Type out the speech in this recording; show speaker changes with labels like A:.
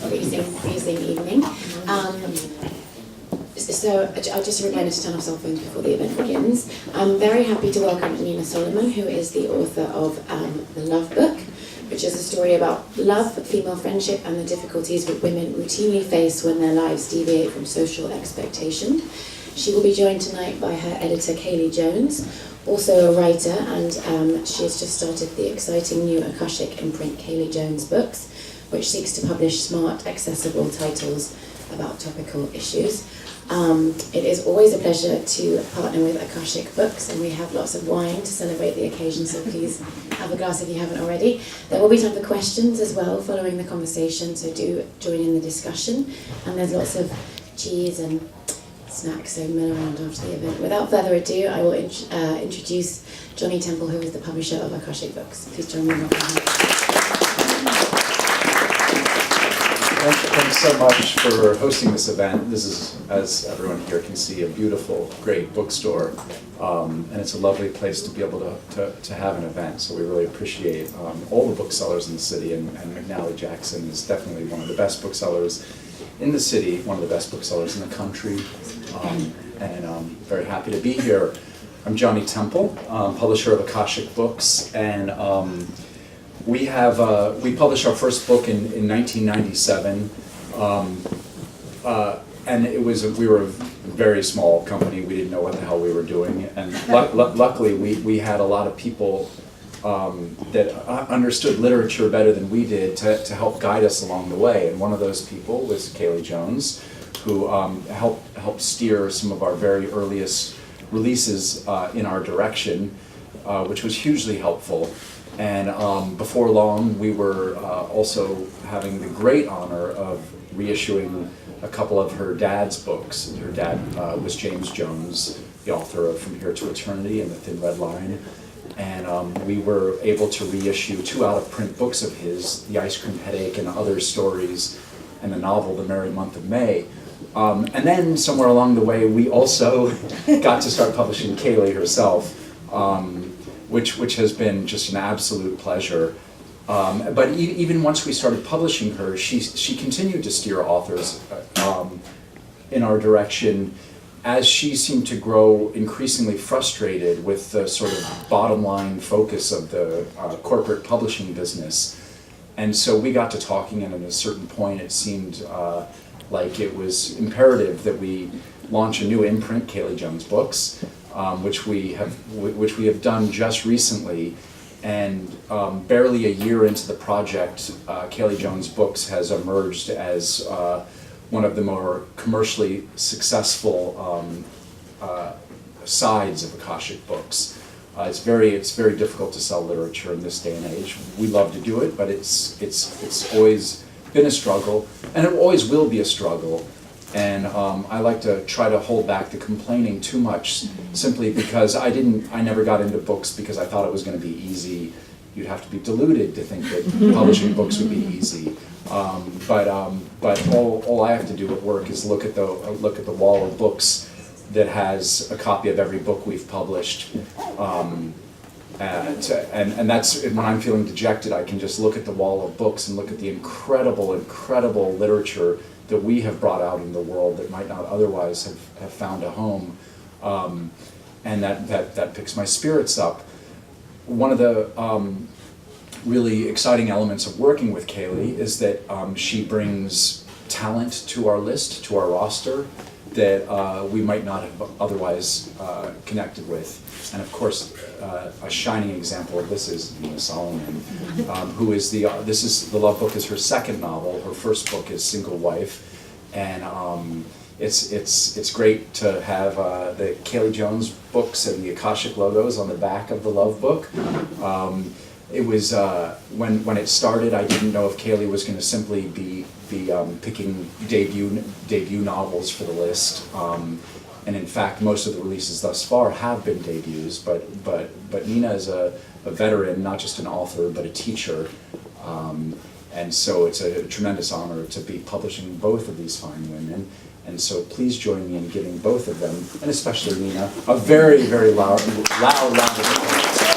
A: freezing evening. So I'll just remind us to turn off cell phones before the event begins. I'm very happy to welcome Nina Solomon, who is the author of The Love Book, which is a story about love, female friendship, and the difficulties that women routinely face when their lives deviate from social expectation. She will be joined tonight by her editor, Kaylie Jones, also a writer, and she has just started the exciting new Akashic imprint, Kaylie Jones Books, which seeks to publish smart, accessible titles about topical issues. It is always a pleasure to partner with Akashic Books, and we have lots of wine to celebrate the occasion, so please have a glass if you haven't already. There will be time for questions as well following the conversation, so do join in the discussion. And there's lots of cheese and snacks, so mill around after the event. Without further ado, I will introduce Johnny Temple, who is the publisher of Akashic Books. Please join me in welcoming him.
B: Thanks so much for hosting this event. This is, as everyone here can see, a beautiful, great bookstore, and it's a lovely place to be able to have an event. So we really appreciate all the booksellers in the city, and Mcnally Jackson is definitely one of the best booksellers in the city, one of the best booksellers in the country, and I'm very happy to be here. I'm Johnny Temple, publisher of Akashic Books, and we published our first book in 1997, and we were a very small company. We didn't know what the hell we were doing, and luckily we had a lot of people that understood literature better than we did to help guide us along the way. And one of those people was Kaylie Jones, who helped steer some of our very earliest releases in our direction, which was hugely helpful. And before long, we were also having the great honor of reissuing a couple of her dad's books. Her dad was James Jones, the author of From Here to Eternity and The Thin Red Line. And we were able to reissue 2 out-of-print books of his, The Ice Cream Headache and Other Stories, and the novel The Merry Month of May. And then somewhere along the way, we also got to start publishing Kaylie herself. Which has been just an absolute pleasure. But even once we started publishing her, she continued to steer authors in our direction as she seemed to grow increasingly frustrated with the sort of bottom line focus of the corporate publishing business. And so we got to talking, and at a certain point it seemed like it was imperative that we launch a new imprint, Kaylie Jones Books, which we have done just recently, and barely a year into the project, Kaylie Jones Books has emerged as one of the more commercially successful sides of Akashic Books. It's very difficult to sell literature in this day and age. We love to do it, but it's always been a struggle, and it always will be a struggle. And I like to try to hold back the complaining too much, simply because I never got into books because I thought it was going to be easy. You'd have to be deluded to think that publishing books would be easy. But all I have to do at work is look at the wall of books that has a copy of every book we've published. And that's when I'm feeling dejected. I can just look at the wall of books and look at the incredible literature that we have brought out in the world that might not otherwise have found a home, and that picks my spirits up. One of the really exciting elements of working with Kaylie is that she brings talent to our list, to our roster, that we might not have otherwise connected with. And of course, a shining example of this is Nina Solomon, who is The Love Book is her second novel. Her first book is Single Wife, and it's great to have the Kaylie Jones Books and the Akashic logos on the back of The Love Book. It was when it started, I didn't know if Kaylie was going to simply be picking debut novels for the list. And in fact, most of the releases thus far have been debuts, but Nina is a veteran, not just an author, but a teacher. And so it's a tremendous honor to be publishing both of these fine women. And so please join me in giving both of them, and especially Nina, a very, very loud round of applause.